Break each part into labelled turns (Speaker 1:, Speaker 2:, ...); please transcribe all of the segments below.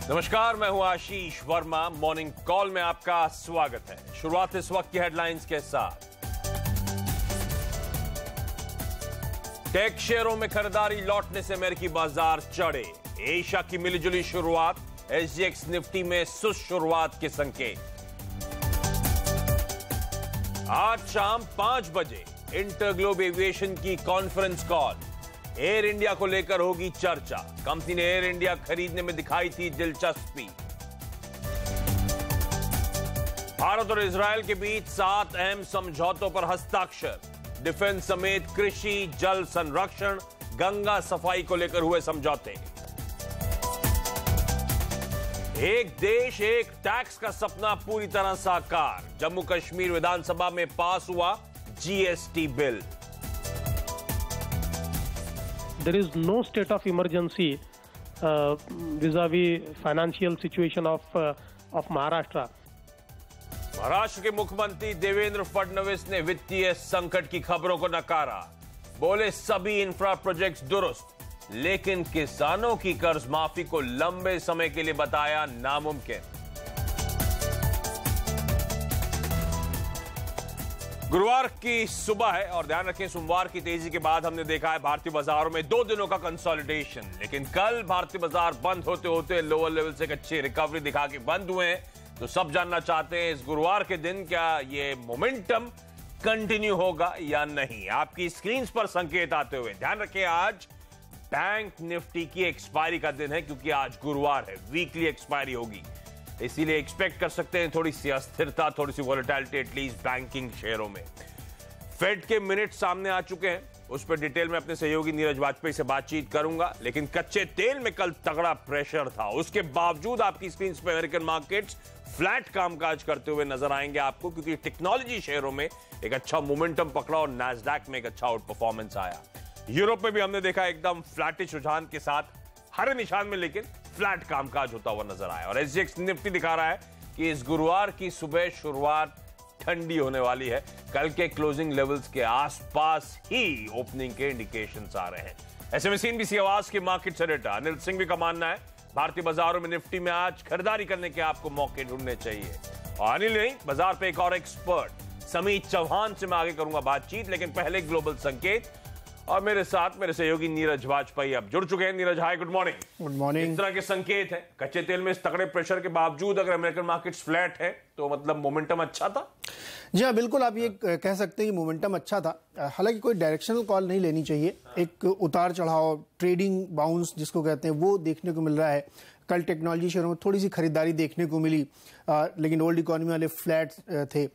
Speaker 1: नमस्कार, मैं हूं आशीष वर्मा। मॉर्निंग कॉल में आपका स्वागत है। शुरुआत इस वक्त की हेडलाइंस के साथ। टेक शेयरों में खरीदारी लौटने से अमेरिकी बाजार चढ़े। एशिया की मिलीजुली शुरुआत, एसजीएक्स निफ्टी में सुस्त शुरुआत के संकेत। आज शाम 5 बजे इंटरग्लोब एविएशन की कॉन्फ्रेंस कॉल। एयर इंडिया को लेकर होगी चर्चा। कंपनी ने एयर इंडिया खरीदने में दिखाई थी दिलचस्पी। भारत और इजरायल के बीच 7 अहम समझौतों पर हस्ताक्षर। डिफेंस समेत कृषि, जल संरक्षण, गंगा सफाई को लेकर हुए समझौते। एक देश एक टैक्स का सपना पूरी तरह साकार। जम्मू कश्मीर विधानसभा में पास हुआ GST bill.
Speaker 2: There is no state of emergency vis-a-vis financial situation of Maharashtra.
Speaker 1: Maharashtra के मुख्यमंत्री देवेंद्र फडणवीस ने वित्तीय संकट की खबरों को नकारा। बोले सभी इंफ्रा प्रोजेक्ट्स दुरुस्त, लेकिन किसानों की कर्ज माफी को लंबे समय के लिए बताया नामुमकिन। गुरुवार की सुबह है और ध्यान रखें, सोमवार की तेजी के बाद हमने देखा है भारतीय बाजारों में 2 दिनों का कंसोलिडेशन। लेकिन कल भारतीय बाजार बंद होते होते लोअर लेवल से एक अच्छी रिकवरी दिखा के बंद हुए हैं। तो सब जानना चाहते हैं इस गुरुवार के दिन क्या ये मोमेंटम कंटिन्यू होगा या नहीं। आपकी स्क्रीन पर संकेत आते हुए ध्यान रखें, आज बैंक निफ्टी की एक्सपायरी का दिन है, क्योंकि आज गुरुवार है, वीकली एक्सपायरी होगी। इसीलिए एक्सपेक्ट कर सकते हैं थोड़ी सी अस्थिरता, थोड़ी सी वॉलेटिलिटी एटलीस्ट बैंकिंग शेयरों में। फेड के मिनट सामने आ चुके हैं, उस पर डिटेल में अपने सहयोगी नीरज वाजपेयी से बातचीत करूंगा। लेकिन कच्चे तेल में कल तगड़ा प्रेशर था, उसके बावजूद आपकी स्क्रीन पर अमेरिकन मार्केट्स फ्लैट कामकाज करते हुए नजर आएंगे आपको, क्योंकि टेक्नोलॉजी शेयरों में एक अच्छा मोमेंटम पकड़ा और नैस्डैक में एक अच्छा आउट परफॉर्मेंस आया। यूरोप में भी हमने देखा एकदम फ्लैटिश रुझान के साथ, हरे निशान में लेकिन फ्लैट कामकाज होता हुआ नजर आया। और एसजीएक्स निफ्टी दिखा रहा है कि इस गुरुवार की सुबह शुरुआत ठंडी होने वाली है। कल के क्लोजिंग लेवल्स के आसपास ही ओपनिंग के इंडिकेशंस आ रहे हैं। ऐसे में सीएनबीसी आवाज के मार्केट सेनेटर अनिल सिंह भी का मानना है भारतीय बाजारों में निफ्टी में आज खरीदारी करने के आपको मौके ढूंढने चाहिए। और अनिल नहीं, बाजार पे एक और एक्सपर्ट समीत चौहान से मैं आगे करूंगा बातचीत, लेकिन पहले ग्लोबल संकेत और मेरे साथ मेरे सहयोगी नीरज वाजपेयी अब जुड़ चुके हैं। नीरज, हाय, गुड मॉर्निंग।
Speaker 3: Good morning.
Speaker 1: इस तरह के संकेत हैं कच्चे तेल में इस तगड़े प्रेशर के बावजूद अगर अमेरिकन मार्केट्स फ्लैट है तो मतलब मोमेंटम अच्छा था।
Speaker 3: जी हाँ, बिल्कुल आप ये कह सकते हैं कि मोमेंटम अच्छा था। हालांकि कोई डायरेक्शनल कॉल नहीं लेनी चाहिए। एक उतार चढ़ाव, ट्रेडिंग बाउंस जिसको कहते हैं, वो देखने को मिल रहा है। कल टेक्नोलॉजी शेयरों में थोड़ी सी खरीदारी देखने को मिली, लेकिन ओल्ड इकोनॉमी वाले फ्लैट थे।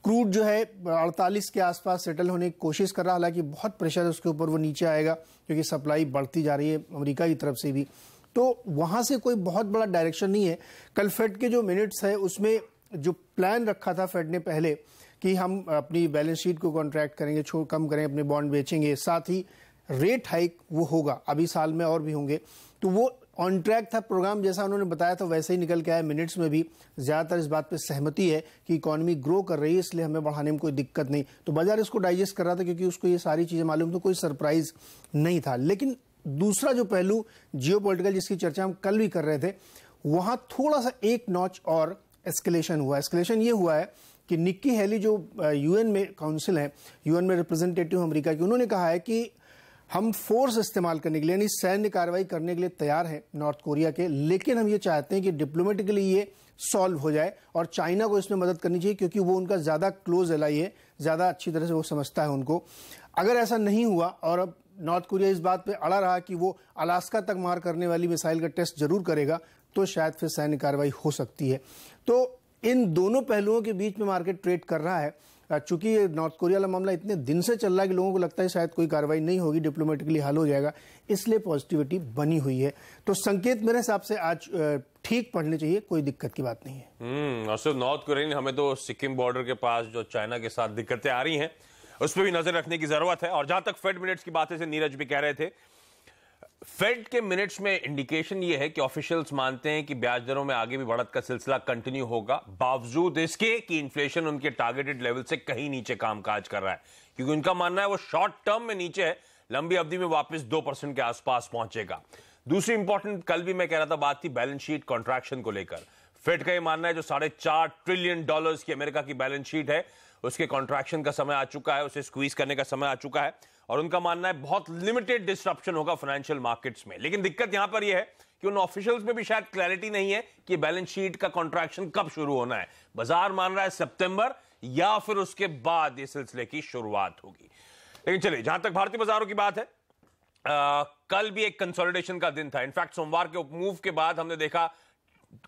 Speaker 3: क्रूड जो है 48 के आसपास सेटल होने की कोशिश कर रहा है, हालांकि बहुत प्रेशर है उसके ऊपर, वो नीचे आएगा क्योंकि सप्लाई बढ़ती जा रही है अमेरिका की तरफ से भी। तो वहां से कोई बहुत बड़ा डायरेक्शन नहीं है। कल फेड के जो मिनट्स है उसमें जो प्लान रखा था फेड ने पहले कि हम अपनी बैलेंस शीट को कॉन्ट्रैक्ट करेंगे, कम करें, अपने बॉन्ड बेचेंगे, साथ ही रेट हाइक वो होगा, अभी साल में और भी होंगे, तो वो ऑन ट्रैक था। प्रोग्राम जैसा उन्होंने बताया था वैसे ही निकल के आया। मिनट्स में भी ज्यादातर इस बात पे सहमति है कि इकोनॉमी ग्रो कर रही है, इसलिए हमें बढ़ाने में कोई दिक्कत नहीं। तो बाजार इसको डाइजेस्ट कर रहा था क्योंकि उसको ये सारी चीजें मालूम, तो कोई सरप्राइज नहीं था। लेकिन दूसरा जो पहलू जियोपॉलिटिकल जिसकी चर्चा हम कल भी कर रहे थे, वहां थोड़ा सा एक नॉच और एस्केलेशन हुआ। एस्केलेशन ये हुआ है कि निक्की हेली जो यूएन में काउंसिल है, यूएन में रिप्रेजेंटेटिव अमेरिका की, उन्होंने कहा है कि हम फोर्स इस्तेमाल करने के लिए यानी सैन्य कार्रवाई करने के लिए तैयार हैं नॉर्थ कोरिया के, लेकिन हम ये चाहते हैं कि डिप्लोमेटिकली ये सॉल्व हो जाए और चाइना को इसमें मदद करनी चाहिए क्योंकि वो उनका ज्यादा क्लोज एलाई है, ज्यादा अच्छी तरह से वो समझता है उनको। अगर ऐसा नहीं हुआ और अब नॉर्थ कोरिया इस बात पे अड़ा रहा कि वो अलास्का तक मार करने वाली मिसाइल का टेस्ट जरूर करेगा, तो शायद फिर सैन्य कार्रवाई हो सकती है। तो इन दोनों पहलुओं के बीच में मार्केट ट्रेड कर रहा है। चूंकि नॉर्थ कोरिया वाला मामला इतने दिन से चल रहा है कि लोगों को लगता है शायद कोई कार्रवाई नहीं होगी, डिप्लोमेटिकली हल हो जाएगा, इसलिए पॉजिटिविटी बनी हुई है। तो संकेत मेरे हिसाब से आज ठीक पढ़ने चाहिए, कोई दिक्कत की बात नहीं है।
Speaker 1: और सिर्फ नॉर्थ कोरिया नहीं, हमें तो सिक्किम बॉर्डर के पास जो चाइना के साथ दिक्कतें आ रही हैं उस पर भी नजर रखने की जरूरत है। और जहां तक फेड मिनट्स की बातें से नीरज भी कह रहे थे, फेड के मिनट्स में इंडिकेशन यह है कि ऑफिशियल्स मानते हैं कि ब्याज दरों में आगे भी बढ़त का सिलसिला कंटिन्यू होगा, बावजूद इसके कि इन्फ्लेशन उनके टारगेटेड लेवल से कहीं नीचे कामकाज कर रहा है। क्योंकि उनका मानना है वो शॉर्ट टर्म में नीचे है, लंबी अवधि में वापस 2% के आसपास पहुंचेगा। दूसरी इंपॉर्टेंट कल भी मैं कह रहा था बात थी बैलेंस शीट कॉन्ट्रैक्शन को लेकर। फेड का ये मानना है जो $4.5 ट्रिलियन की अमेरिका की बैलेंस शीट है उसके कॉन्ट्रैक्शन का समय आ चुका है, उसे स्क्वीज करने का समय आ चुका है और उनका मानना है बहुत लिमिटेड डिस्ट्रप्शन होगा फाइनेंशियल मार्केट्स में। लेकिन दिक्कत यहां पर यह है कि उन ऑफिशियल्स में भी शायद क्लैरिटी नहीं है कि बैलेंस शीट का कॉन्ट्रैक्शन कब शुरू होना है। बाजार मान रहा है सितंबर या फिर उसके बाद इस सिलसिले की शुरुआत होगी। लेकिन चलिए, जहां तक भारतीय बाजारों की बात है, कल भी एक कंसोलिडेशन का दिन था। इनफैक्ट सोमवार के मूव के बाद हमने देखा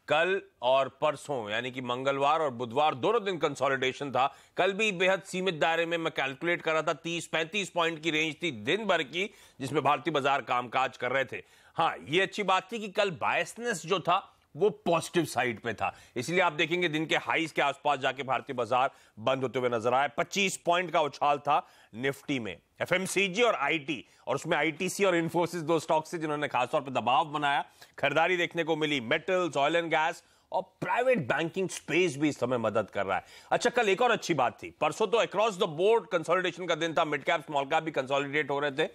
Speaker 1: कल और परसों यानी कि मंगलवार और बुधवार दोनों दिन कंसोलिडेशन था। कल भी बेहद सीमित दायरे में मैं कैलकुलेट कर रहा था 30-35 पॉइंट की रेंज थी दिन भर की जिसमें भारतीय बाजार कामकाज कर रहे थे। हाँ, ये अच्छी बात थी कि कल बायसनेस जो था वो पॉजिटिव साइड पे था, इसलिए आप देखेंगे दिन के हाईज के आसपास जाके भारतीय बाजार बंद होते हुए नजर आए। 25 पॉइंट का उछाल था निफ्टी में। एफएमसीजी और आईटी, और उसमें आईटीसी और इन्फोसिस दो स्टॉक से जिन्होंने खासतौर पर दबाव बनाया, खरीदारी देखने को मिली। मेटल्स, ऑयल एंड गैस और प्राइवेट बैंकिंग स्पेस भी इस समय मदद कर रहा है। अच्छा, कल एक और अच्छी बात थी, परसों तो अक्रॉस द बोर्ड कंसोलिडेशन का दिन था, मिड कैप स्मॉल कैप भी कंसोलिडेट हो रहे थे।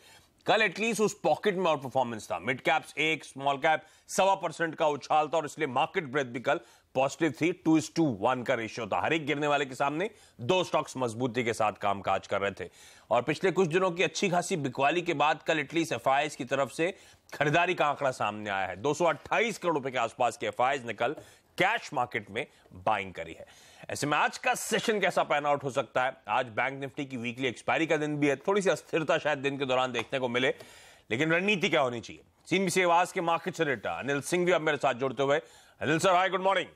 Speaker 1: कल एटलीस्ट उस पॉकेट में और परफॉर्मेंस था, मिड कैप्स 1, स्मॉल कैप 1.25% का उछाल था और इसलिए मार्केट ब्रेथ भी कल पॉजिटिव थी। 2:1 का रेशियो था, हर एक गिरने वाले के सामने दो स्टॉक्स मजबूती के साथ कामकाज कर रहे थे। और पिछले कुछ दिनों की अच्छी खासी बिकवाली के बाद कल एटलीस्ट एफआईआईज की तरफ से खरीदारी का आंकड़ा सामने आया है। 228 करोड़ रुपए के आसपास के एफआईआईज ने कल कैश मार्केट में बाइंग करी है। ऐसे में आज का सेशन कैसा पैन आउट हो सकता है? आज बैंक निफ्टी की वीकली एक्सपायरी का दिन भी है, थोड़ी सी अस्थिरता शायद दिन के दौरान देखने को मिले, लेकिन रणनीति क्या होनी चाहिए? सीएनबीसी आवाज के मार्केट सेनेटर अनिल सिंह भी अब मेरे साथ जुड़ते हुए। अनिल सर, हाय, गुड मॉर्निंग।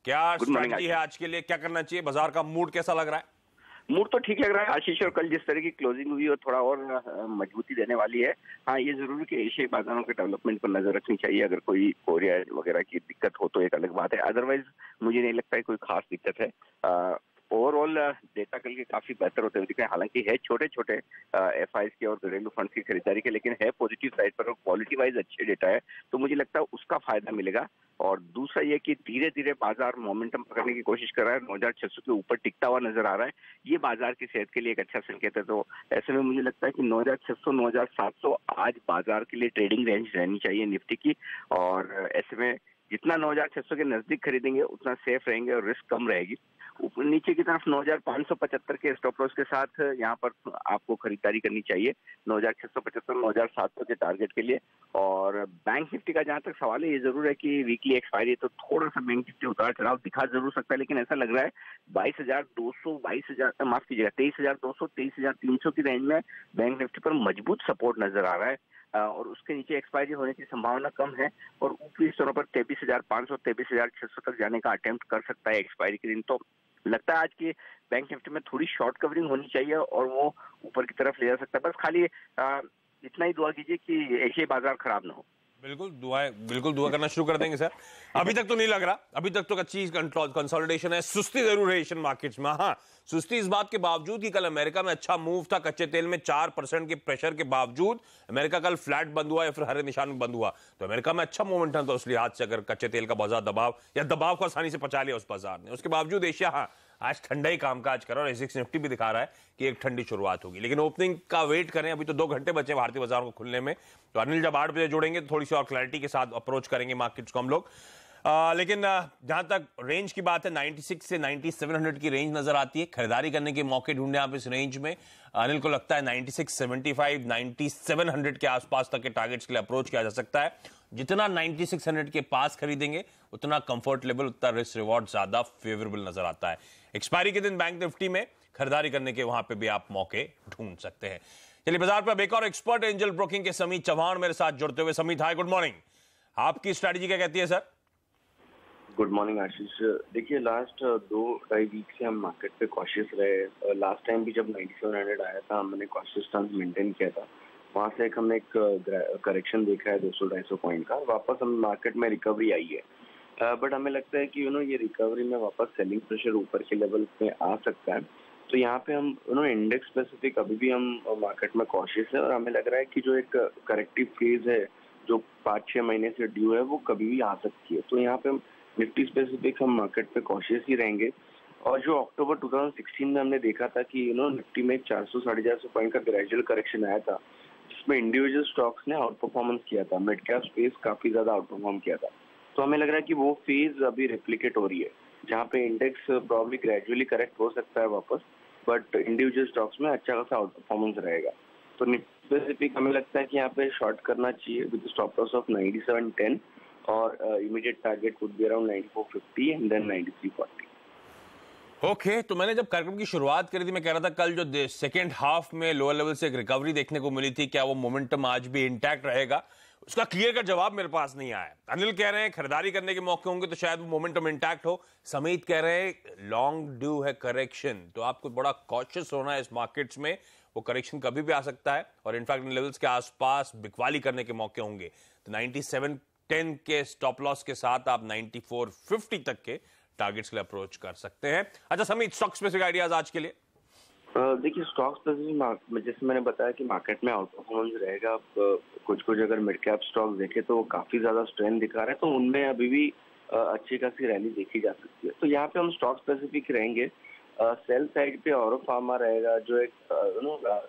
Speaker 1: क्या स्ट्रेटजी है आज के लिए, क्या करना चाहिए? बाजार का मूड कैसा लग रहा है?
Speaker 4: मूड तो ठीक लग रहा है आशीष, और कल जिस तरह की क्लोजिंग हुई वो थोड़ा और मजबूती देने वाली है। हाँ, ये जरूर है कि एशियाई बाजारों के डेवलपमेंट पर नजर रखनी चाहिए। अगर कोई कोरिया वगैरह की दिक्कत हो तो एक अलग बात है, अदरवाइज मुझे नहीं लगता है कोई खास दिक्कत है। ओवरऑल डेटा कल के काफी बेहतर होते हुए दिख रहे हैं, हालांकि है छोटे छोटे एफआईआईज के और घरेलू फंड्स की खरीदारी के, लेकिन है पॉजिटिव साइड पर और क्वालिटी वाइज अच्छे डेटा है, तो मुझे लगता है उसका फायदा मिलेगा। और दूसरा ये कि धीरे धीरे बाजार मोमेंटम पकड़ने की कोशिश कर रहा है, 9600 के ऊपर टिकता हुआ नजर आ रहा है, ये बाजार की सेहत के लिए एक अच्छा संकेत है। तो ऐसे में मुझे लगता है कि 9600 9700 आज बाजार के लिए ट्रेडिंग रेंज रहनी चाहिए निफ्टी की, और ऐसे में जितना 9600 के नजदीक खरीदेंगे उतना सेफ रहेंगे और रिस्क कम रहेगी। ऊपर नीचे की तरफ 9575 के स्टॉप लॉस के साथ यहाँ पर आपको खरीदारी करनी चाहिए 9675 9700 के टारगेट के लिए। और बैंक निफ्टी का जहां तक सवाल है, ये जरूर है कि वीकली एक्सपायरी तो थोड़ा सा बैंक निफ्टी उतार चढ़ाव दिखा जरूर सकता है, लेकिन ऐसा लग रहा है 22,200 माफ कीजिएगा 23,200 23,300 की रेंज में बैंक निफ्टी पर मजबूत सपोर्ट नजर आ रहा है, और उसके नीचे एक्सपायरी होने की संभावना कम है, और ऊपरी स्तरों पर 23,500 23,600 तक जाने का अटेम्प्ट कर सकता है एक्सपायरी के दिन। तो लगता है आज की बैंक निफ्टी में थोड़ी शॉर्ट कवरिंग होनी चाहिए और वो ऊपर की तरफ ले जा सकता है। बस खाली इतना ही दुआ कीजिए कि एशियाई बाजार खराब ना हो।
Speaker 1: बिल्कुल दुआ करना शुरू कर देंगे सर। अभी तक तो नहीं लग रहा, अभी तक तो अच्छी कंसोलिडेशन है। सुस्ती जरूर है एशियन मार्केट्स में। हाँ, सुस्ती इस बात के बावजूद कि कल अमेरिका में अच्छा मूव था, कच्चे तेल में 4% के प्रेशर के बावजूद अमेरिका कल फ्लैट बंद हुआ या फिर हरे निशान में बंद हुआ, तो अमेरिका में अच्छा मोमेंटम था उस लिहाज से, अगर कच्चे तेल का बहुत ज्यादा दबाव या दबाव को आसानी से पचा लिया उस बाजार ने। उसके बावजूद एशिया हाँ आज ठंडा ही कामकाज कर रहा है, और एसिक्स निफ्टी भी दिखा रहा है कि एक ठंडी शुरुआत होगी, लेकिन ओपनिंग का वेट करें, अभी तो 2 घंटे बचे भारतीय बाजार को खुलने में। तो अनिल जब 8 बजे जुड़ेंगे तो थोड़ी सी और क्लैरिटी के साथ अप्रोच करेंगे मार्केट्स को हम लोग। लेकिन जहां तक रेंज की बात है, 96 से 9700 की रेंज नजर आती है। खरीदारी करने के मौके ढूंढने आप इस रेंज में। अनिल को लगता है 96, 75, 9700 के आसपास तक के टारगेट्स के लिए अप्रोच किया जा सकता है। जितना 9600 के पास खरीदेंगे उतना कंफर्ट लेवल, उतना रिस्क रिवॉर्ड ज्यादा फेवरेबल नजर आता है। एक्सपायरी के दिन बैंक निफ्टी में खरीदारी करने के वहां पे भी आप मौके ढूंढ सकते हैं। चलिए, बाजार पर एक और एक्सपर्ट एंजल ब्रोकिंग के समीत चौहान मेरे साथ जुड़ते हुए। समीत, हाय, गुड मॉर्निंग। आपकी स्ट्रैटेजी क्या कहती है सर?
Speaker 5: गुड मॉर्निंग आशीष। देखिए, लास्ट 2-2.5 वीक से हम मार्केट पे कॉशियस रहे। लास्ट टाइम भी जब 9700 आया था हमने कॉशियस स्टांस मेंटेन किया था, वहां से हमने एक करेक्शन देखा है 200-250 पॉइंट का, वापस हम मार्केट में रिकवरी आई है। बट हमें लगता है कि ये रिकवरी में वापस सेलिंग प्रेशर ऊपर के लेवल पे आ सकता है। तो यहाँ पे हम इंडेक्स स्पेसिफिक अभी भी हम मार्केट में कॉशियस है, और हमें लग रहा है कि जो एक करेक्टिव फेज है जो 5-6 महीने से ड्यू है वो कभी भी आ सकती है। तो यहाँ पे हम निफ्टी स्पेसिफिक हम मार्केट पे कॉशियस ही रहेंगे। और जो अक्टूबर 2016 में हमने देखा था कि निफ्टी में 400-450 पॉइंट का ग्रेजुअल करेक्शन आया था, जिसमें इंडिविजुअल स्टॉक्स ने आउट परफॉर्मेंस किया था, मिड कैप स्पेस काफी ज्यादा आउट परफॉर्म किया था। तो हमें लग रहा है कि वो फेज अभी रेप्लिकेट हो रही है, जहाँ पे इंडेक्स प्रॉब्ली ग्रेजुअली करेक्ट हो सकता है वापस, बट इंडिविजुअल स्टॉक्स में अच्छा खासा आउट परफॉर्मेंस रहेगा। तो निफ्टी स्पेसिफिक हमें लगता है कि यहाँ पे शॉर्ट करना चाहिए विद स्टॉप लॉस ऑफ 97.10 और immediate target would be around 94.50 and then 93.40।
Speaker 1: Okay, तो मैंने जब कार्यक्रम की शुरुआत करी थी मैं कह रहा था कल जो सेकेंड हाफ में लोअर लेवल से एक रिकवरी देखने को मिली थी, क्या वो मोमेंटम आज भी इंटैक्ट रहेगा? उसका क्लियर का जवाब मेरे पास नहीं आया। अनिल कह रहे हैं खरीदारी करने के मौके होंगे तो शायद वो मोमेंटम इंटैक्ट हो। समीत कह रहे हैं लॉन्ग ड्यू है करेक्शन, तो आपको बड़ा कॉशियस होना है इस मार्केट्स में, वो करेक्शन कभी भी आ सकता है और इनफैक्ट इन लेवल्स के आसपास बिकवाली करने के मौके होंगे। तो 97.10 के स्टॉप लॉस के साथ आप 94.50 तक के टारगेट्स के लिए अप्रोच कर सकते हैं। अच्छा समीत, स्टॉक स्पेसिफिक आइडियाज आज के लिए?
Speaker 5: देखिए स्टॉक स्पेसिफिक जैसे मैंने बताया कि मार्केट में आउट परफॉर्मेंस रहेगा। कुछ अगर मिड कैप स्टॉक देखे तो काफी ज्यादा स्ट्रेंथ दिखा रहा है, तो उनमें अभी भी अच्छी खासी रैली देखी जा सकती है। तो यहाँ पे हम स्टॉक स्पेसिफिक रहेंगे। सेल साइड पे ऑरो फार्मा रहेगा, जो एक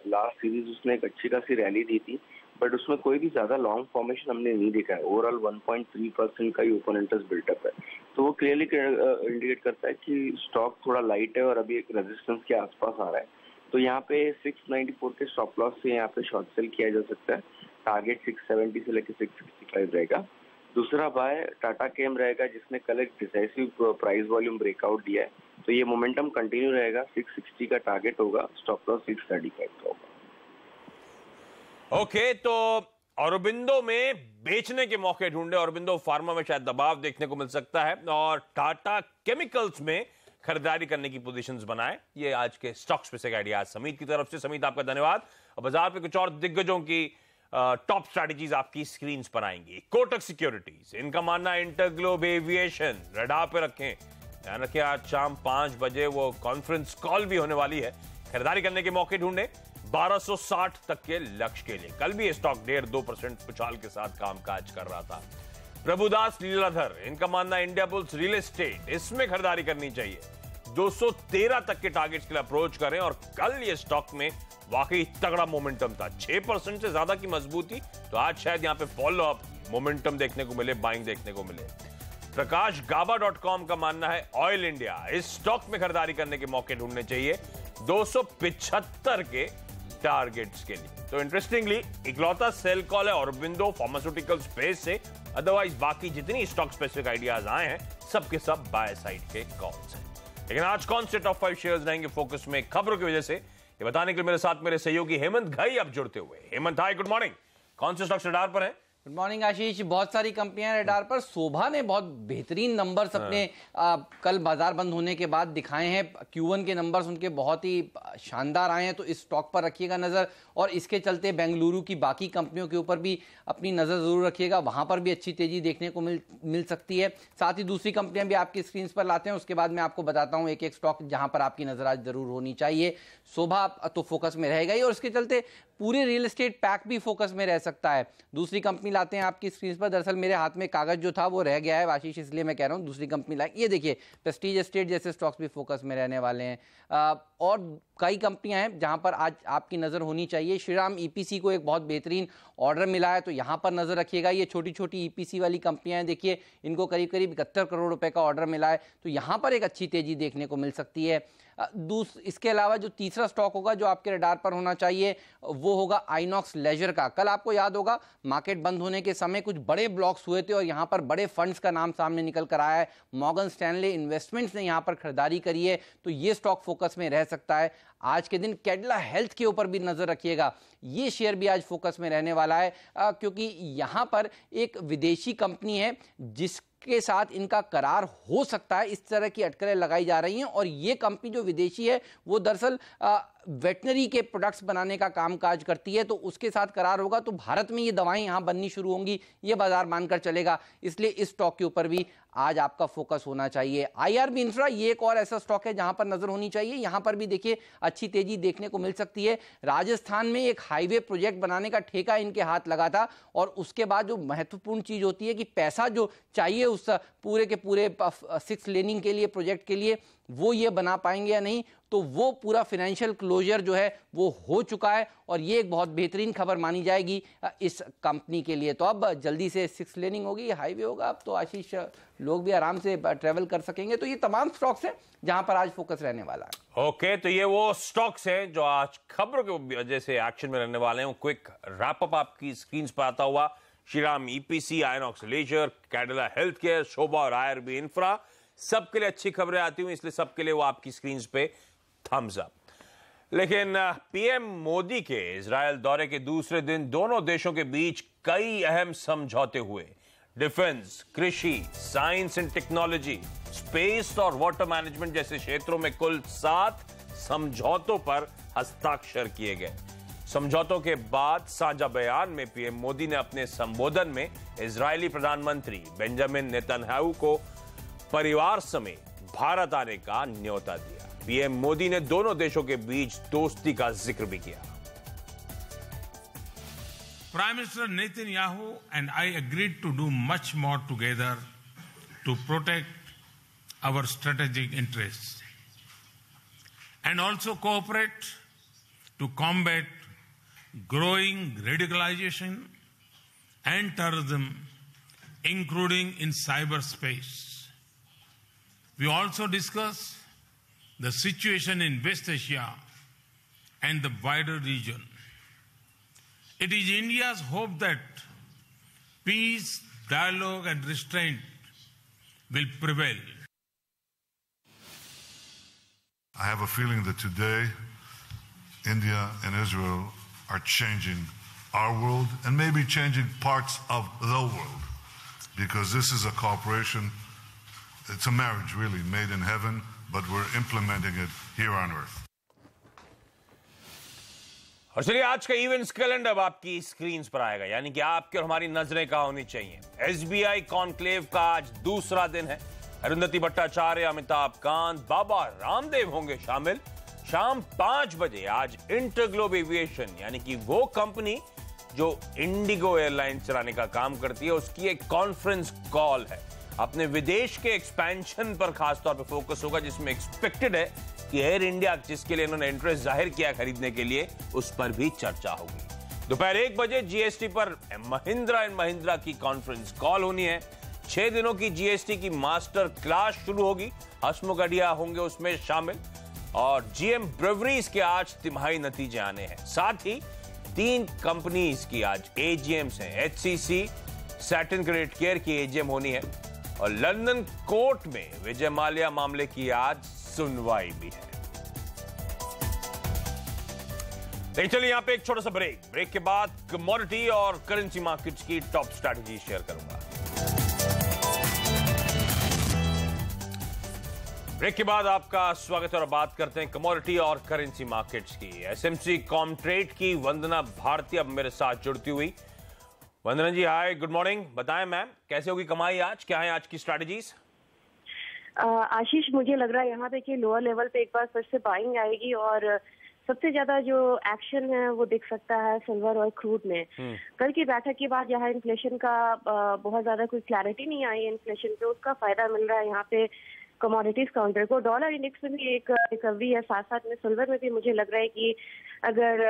Speaker 5: लास्ट सीरीज उसने एक अच्छी खासी रैली दी थी, बट उसमें कोई भी ज्यादा लॉन्ग फॉर्मेशन हमने नहीं देखा है। ओवरऑल 1.3% का ही ओपन इंटरेस्ट बिल्टअप है, तो वो क्लियरली इंडिकेट करता है कि स्टॉक थोड़ा लाइट है और अभी एक रेजिस्टेंस के आसपास आ रहा है। तो यहाँ पे 694 के स्टॉप लॉस से यहाँ पे शॉर्ट सेल किया जा सकता है। टारगेट 670 से लेकर 665 रहेगा। दूसरा बाय टाटा केम रहेगा, जिसने कल एक डिसाइसिव प्राइस वॉल्यूम ब्रेकआउट दिया है, तो ये मोमेंटम कंटिन्यू रहेगा। 660 का टारगेट होगा, स्टॉप लॉस 635 का होगा।
Speaker 1: ओके, तो औरोबिंदो में बेचने के मौके ढूंढे, औरोबिंदो फार्मा में शायद दबाव देखने को मिल सकता है और टाटा केमिकल्स में खरीदारी करने की पोजीशंस बनाए। ये आज के स्टॉक स्पेसिफिक आइडियाज समीत की तरफ से। समीत आपका धन्यवाद। और बाजार पे कुछ और दिग्गजों की टॉप स्ट्रैटेजीज आपकी स्क्रीन पर आएंगी। कोटक सिक्योरिटीज, इनका मानना है इंटरग्लोब एविएशन रडार पे रखें, ध्यान रखें आज शाम 5 बजे वो कॉन्फ्रेंस कॉल भी होने वाली है। खरीदारी करने के मौके ढूंढे 1260 तक के लक्ष्य के लिए। कल भी ये स्टॉक 1.5% उछाल के साथ कामकाज कर रहा था। प्रभुदास लीलाधर, इनका मानना है इंडिया बुल्स रियल एस्टेट, इसमें खरीदारी करनी चाहिए। 213 तक के टारगेट्स के लिए अप्रोच करें और कल ये स्टॉक में वाकई तगड़ा मोमेंटम था, 6% से ज्यादा की मजबूती। तो आज शायद यहां पे फॉलो अप मोमेंटम देखने को मिले, बाइंग देखने को मिले। प्रकाश गाबा.com का मानना है ऑयल इंडिया, इस स्टॉक में खरीदारी करने के मौके ढूंढने चाहिए 275 के टारगेट्स के लिए। तो इंटरेस्टिंगली इकलौता सेल कॉल है औरोबिंदो फार्मास्यूटिकल स्पेस से, अदरवाइज बाकी जितनी स्टॉक स्पेसिफिक आइडियाज आए हैं सबके सब बाय साइड के कॉल्स हैं। लेकिन आज कौन से टॉप 5 शेयर्स रहेंगे फोकस में खबरों की वजह से, ये बताने के लिए मेरे साथ मेरे सहयोगी हेमंत घई अब जुड़ते हुए। हेमंत हाय, गुड मॉर्निंग। कौन से स्टॉक्स रडार पर हैं?
Speaker 6: गुड मॉर्निंग आशीष। बहुत सारी कंपनियां रडार पर। शोभा ने बहुत बेहतरीन नंबर्स अपने कल बाजार बंद होने के बाद दिखाए हैं। Q1 के नंबर्स उनके बहुत ही शानदार आए हैं, तो इस स्टॉक पर रखिएगा नजर। और इसके चलते बेंगलुरु की बाकी कंपनियों के ऊपर भी अपनी नजर जरूर रखिएगा, वहां पर भी अच्छी तेजी देखने को मिल सकती है। साथ ही दूसरी कंपनियां भी आपकी स्क्रीन पर लाते हैं, उसके बाद मैं आपको बताता हूं एक एक स्टॉक जहां पर आपकी नजर आज जरूर होनी चाहिए। शोभा तो फोकस में रहेगा ही और इसके चलते पूरे रियल एस्टेट पैक भी फोकस में रह सकता है। दूसरी कंपनी लाते हैं आपकी स्क्रीन पर। दरअसल मेरे हाथ में कागज जो था वो रह गया है आशीष, इसलिए मैं कह रहा हूँ दूसरी कंपनी लाए। ये देखिए प्रेस्टीज एस्टेट जैसे स्टॉक्स भी फोकस में रहने वाले हैं। और कई कंपनियां हैं जहां पर आज आपकी नजर होनी चाहिए। श्रीराम ईपीसी को एक बहुत बेहतरीन ऑर्डर मिला है, तो यहां पर नजर रखिएगा। ये छोटी छोटी ईपीसी वाली कंपनियां हैं, देखिए इनको करीब करीब 71 करोड़ रुपए का ऑर्डर मिला है, तो यहां पर एक अच्छी तेजी देखने को मिल सकती है। इसके अलावा जो तीसरा स्टॉक होगा जो आपके रडार पर होना चाहिए वो होगा आइनॉक्स लेजर का। कल आपको याद होगा मार्केट बंद होने के समय कुछ बड़े ब्लॉक्स हुए थे और यहां पर बड़े फंड्स का नाम सामने निकल कर आया है। मॉर्गन स्टैनले इन्वेस्टमेंट्स ने यहां पर खरीदारी करी है, तो ये स्टॉक फोकस में रह सकता है। आज के दिन कैडिला हेल्थ के ऊपर भी नजर रखिएगा, ये शेयर भी आज फोकस में रहने वाला है, क्योंकि यहां पर एक विदेशी कंपनी है जिसके साथ इनका करार हो सकता है। इस तरह की अटकलें लगाई जा रही हैं और ये कंपनी जो विदेशी है वो दरअसल वेटनरी के प्रोडक्ट्स बनाने का कामकाज करती है, तो उसके साथ करार होगा तो भारत में ये दवाएं यहां बननी शुरू होंगी, ये बाजार मानकर चलेगा। इसलिए इस स्टॉक के ऊपर भी आज आपका फोकस होना चाहिए। आईआरबी इंफ्रा ये एक और ऐसा स्टॉक है जहां पर नजर होनी चाहिए। यहां पर भी देखिए अच्छी तेजी देखने को मिल सकती है। राजस्थान में एक हाईवे प्रोजेक्ट बनाने का ठेका इनके हाथ लगा था और उसके बाद जो महत्वपूर्ण चीज होती है कि पैसा जो चाहिए उस पूरे के पूरे 6 लेनिंग के लिए प्रोजेक्ट के लिए वो ये बना पाएंगे या नहीं, तो वो पूरा फाइनेंशियल क्लोजर जो है वो हो चुका है और ये एक बहुत बेहतरीन खबर मानी जाएगी इस कंपनी के लिए। तो अब जल्दी से 6 लेनिंग होगी, हाईवे होगा, अब तो आशीष लोग भी आराम से ट्रेवल कर सकेंगे। तो ये तमाम स्टॉक्स हैं जहां पर आज फोकस रहने वाला है।
Speaker 1: ओके, तो ये वो स्टॉक्स हैं जो आज खबरों की वजह से एक्शन में रहने वाले हैं। क्विक रैप अप आपकी स्क्रीन पर आता हुआ, Shriram EPC, Inox Leisure, Cadila Health Care, Sobha और आईआरबी इंफ्रा, सबके लिए अच्छी खबरें आती हुई, इसलिए सबके लिए वो आपकी स्क्रीन पे थम्स अप। लेकिन पीएम मोदी के इजरायल दौरे के दूसरे दिन दोनों देशों के बीच कई अहम समझौते हुए। डिफेंस, कृषि, साइंस एंड टेक्नोलॉजी, स्पेस और वाटर मैनेजमेंट जैसे क्षेत्रों में कुल 7 समझौतों पर हस्ताक्षर किए गए। समझौतों के बाद साझा बयान में पीएम मोदी ने अपने संबोधन में इजरायली प्रधानमंत्री बेंजामिन नेतन्याहू को परिवार समेत भारत आने का न्योता दिया। पीएम मोदी ने दोनों देशों के बीच दोस्ती का जिक्र भी किया।
Speaker 7: Prime Minister Netanyahu and I agreed to do much more together to protect our strategic interests and also cooperate to combat growing radicalization and terrorism, including in cyberspace. We also discussed the situation in West Asia and the wider region. It is India's hope that peace, dialogue and restraint will prevail.
Speaker 8: I have a feeling that today India and Israel are changing our world and maybe changing parts of the world, because this is a cooperation, it's a marriage really made in heaven, but we're implementing it here on earth.
Speaker 1: और चलिए आज का events calendar अब आपकी screen पर आएगा, यानी कि आपकी और हमारी नजरें कहां होनी चाहिए। एसबीआई कॉन्क्लेव का आज दूसरा दिन है। अरुंधति भट्टाचार्य, अमिताभ कांत, बाबा रामदेव होंगे शामिल। शाम 5 बजे आज इंटरग्लोब एविएशन, यानी कि वो कंपनी जो इंडिगो एयरलाइन चलाने का काम करती है, उसकी एक कॉन्फ्रेंस कॉल है। अपने विदेश के एक्सपेंशन पर खासतौर पर फोकस होगा, जिसमें एक्सपेक्टेड है कि एयर इंडिया, जिसके लिए इन्होंने इंटरेस्ट जाहिर किया खरीदने के लिए, उस पर भी चर्चा होगी। दोपहर 1 बजे जीएसटी पर महिंद्रा एंड महिंद्रा की कॉन्फ्रेंस कॉल होनी है। 6 दिनों की जीएसटी की मास्टर क्लास शुरू होगी, हसमुख अढ़िया होंगे उसमें शामिल। और जीएम ब्रेवरीज के आज तिमाही नतीजे आने हैं। साथ ही 3 कंपनीज की आज एजीएम्स हैं। एचसीसी, सैटर्न क्रेडिट केयर की एजीएम होनी है और लंदन कोर्ट में विजय माल्या मामले की आज सुनवाई भी है। लेकिन चलिए यहां पे एक छोटा सा ब्रेक के बाद कमोडिटी और करेंसी मार्केट्स की टॉप स्ट्रैटेजी शेयर करूंगा। ब्रेक के बाद आपका स्वागत है और बात करते हैं कमोडिटी और करेंसी मार्केट्स की। एसएमसी कॉमट्रेड की वंदना भारती अब मेरे साथ जुड़ती हुई। वंदना जी हाय, गुड मॉर्निंग। बताएं मैम, कैसे होगी कमाई आज, क्या है आज की स्ट्रैटेजीज?
Speaker 9: आशीष, मुझे लग रहा है यहाँ पे कि लोअर लेवल पे एक बार फिर से बाइंग आएगी और सबसे ज्यादा जो एक्शन है वो दिख सकता है सिल्वर और क्रूड में। कल की बैठक के बाद यहाँ इन्फ्लेशन का बहुत ज्यादा कोई क्लैरिटी नहीं आई है इन्फ्लेशन पे, उसका फायदा मिल रहा है यहाँ पे कमोडिटीज काउंटर को। डॉलर इंडेक्स में भी एक रिकवरी है, साथ साथ में सिल्वर में भी मुझे लग रहा है कि अगर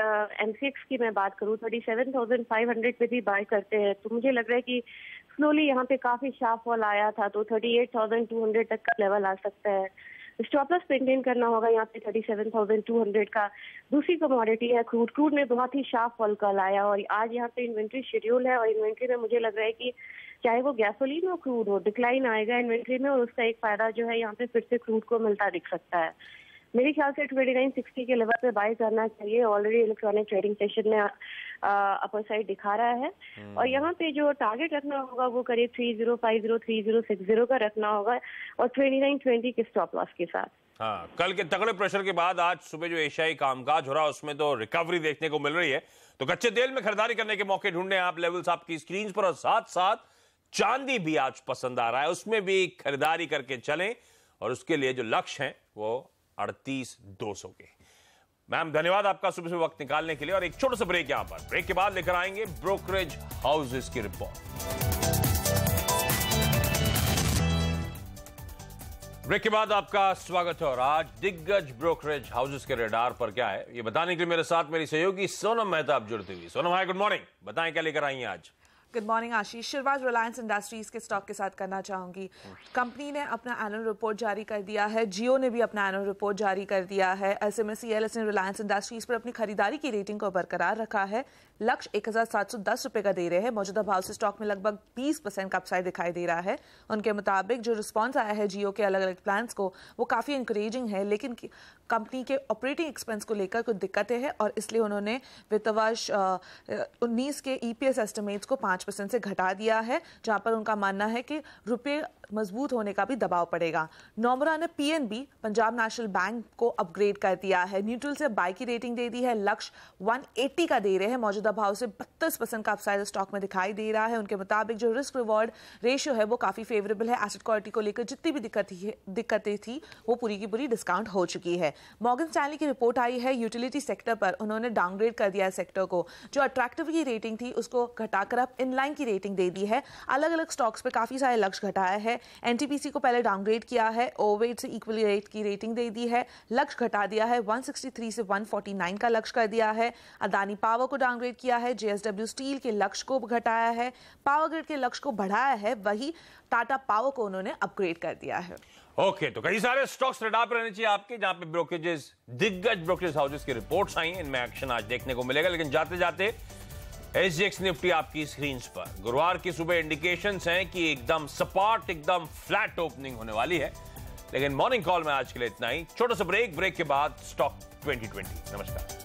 Speaker 9: एमसीएक्स की मैं बात करूँ 37,500 पे भी बाय करते हैं तो मुझे लग रहा है कि स्लोली यहाँ पे काफी शार्प फॉल आया था तो 38,200 तक का लेवल आ सकता है। स्टॉप लॉस मेंटेन करना होगा यहाँ पे 37,200 का। दूसरी कमोडिटी है क्रूड। क्रूड में बहुत ही शार्प फॉल कल आया और आज यहाँ पे इन्वेंट्री शेड्यूल है और इन्वेंट्री में मुझे लग रहा है कि चाहे वो गैसोलीन हो क्रूड हो, डिक्लाइन आएगा इन्वेंट्री में और उसका एक फायदा जो है यहाँ पे फिर से क्रूड को मिलता दिख सकता है। मेरे ख्याल से 2960 के लेवल पे बाय करना चाहिए। ऑलरेडी इलेक्ट्रॉनिक ट्रेडिंग सेशन में अपर साइड दिखा रहा है और यहाँ पे जो टारगेट रखना होगा वो करीब 3050 3060 का रखना होगा और 2920 के स्टॉप लॉस के साथ।
Speaker 1: हाँ, कल के तगड़े प्रेशर के बाद आज सुबह जो एशियाई कामकाज हो रहा है उसमें तो रिकवरी देखने को मिल रही है। तो कच्चे तेल में खरीदारी करने के मौके ढूंढने आप लेवल्स आपकी स्क्रीन पर, और साथ साथ चांदी भी आज पसंद आ रहा है, उसमें भी खरीदारी करके चलें और उसके लिए जो लक्ष्य है वो 38,200 के। मैम धन्यवाद आपका सुबह से वक्त निकालने के लिए। और एक छोटा सा ब्रेक यहां पर, ब्रेक के बाद लेकर आएंगे ब्रोकरेज हाउसेस की रिपोर्ट। ब्रेक के बाद आपका स्वागत है और आज दिग्गज ब्रोकरेज हाउसेस के रडार पर क्या है ये बताने के लिए मेरे साथ मेरी सहयोगी सोनम मेहता जुड़ती हुई। सोनम हाय, गुड मॉर्निंग, बताएं क्या लेकर आई हैं आज।
Speaker 10: गुड मॉर्निंग आशीष। शुरुआत रिलायंस इंडस्ट्रीज के स्टॉक के साथ करना चाहूंगी। कंपनी ने अपना एनुअल रिपोर्ट जारी कर दिया है, जियो ने भी अपना एनुअल रिपोर्ट जारी कर दिया है। ऐसे में सीएलएस ने रिलायंस इंडस्ट्रीज पर अपनी खरीदारी की रेटिंग को बरकरार रखा है। लक्ष्य 1710 रुपए का दे रहे हैं। मौजूदा भाव से स्टॉक में लगभग 20% का अपसाइड दिखाई दे रहा है। उनके मुताबिक जो रिस्पॉन्स आया है जियो के अलग अलग प्लान्स को वो काफ़ी इंकरेजिंग है, लेकिन कंपनी के ऑपरेटिंग एक्सपेंस को लेकर कुछ दिक्कतें हैं और इसलिए उन्होंने वित्त वर्ष 19 के ईपीएस एस्टिमेट्स को 5% से घटा दिया है, जहां पर उनका मानना है कि रुपये मजबूत होने का भी दबाव पड़ेगा। नोमरा ने पीएनबी पंजाब नेशनल बैंक को अपग्रेड कर दिया है। न्यूट्रल से बाय की रेटिंग दे दी है। लक्ष्य 180 का दे रहे हैं। मौजूदा भाव से 32% का अपसाइड स्टॉक में दिखाई दे रहा है। उनके मुताबिक जो रिस्क रिवॉर्ड रेशियो है वो काफी फेवरेबल है। एसेट क्वालिटी को लेकर जितनी भी दिक्कतें थी वो पूरी की पूरी डिस्काउंट हो चुकी है। मॉर्गन स्टैनली की रिपोर्ट आई है यूटिलिटी सेक्टर पर। उन्होंने डाउनग्रेड कर दिया है सेक्टर को। जो अट्रैक्टिव की रेटिंग थी उसको घटाकर अब इनलाइन की रेटिंग दे दी है। अलग अलग स्टॉक्स पे काफी सारे लक्ष्य घटाया है। एनटीपीसी को पहले डाउनग्रेड किया है, ओवरवेट से इक्वली रेट की रेटिंग दे दी है। लक्ष्य घटा दिया है, 163 से 149 का लक्ष्य कर दिया है। अदानी पावर को डाउनग्रेड किया है। जेएसडब्ल्यू स्टील के लक्ष्य को घटाया है। पावर ग्रिड के लक्ष्य को बढ़ाया है। वही टाटा पावर को उन्होंने अपग्रेड कर दिया है।
Speaker 1: ओके, तो कई सारे स्टॉक्स रडार पर रहने चाहिए आपके, जहां पे ब्रोकरेजेस, दिग्गज ब्रोकरेज हाउसेस की रिपोर्ट्स आई हैं। इनमें एक्शन आज देखने को मिलेगा, लेकिन जाते जाते एसजीएक्स निफ्टी आपकी स्क्रीन पर। गुरुवार की सुबह इंडिकेशंस हैं कि एकदम सपाट, एकदम फ्लैट ओपनिंग होने वाली है, लेकिन मॉर्निंग कॉल में आज के लिए इतना ही। छोटा सा ब्रेक के बाद स्टॉक 2020। नमस्कार।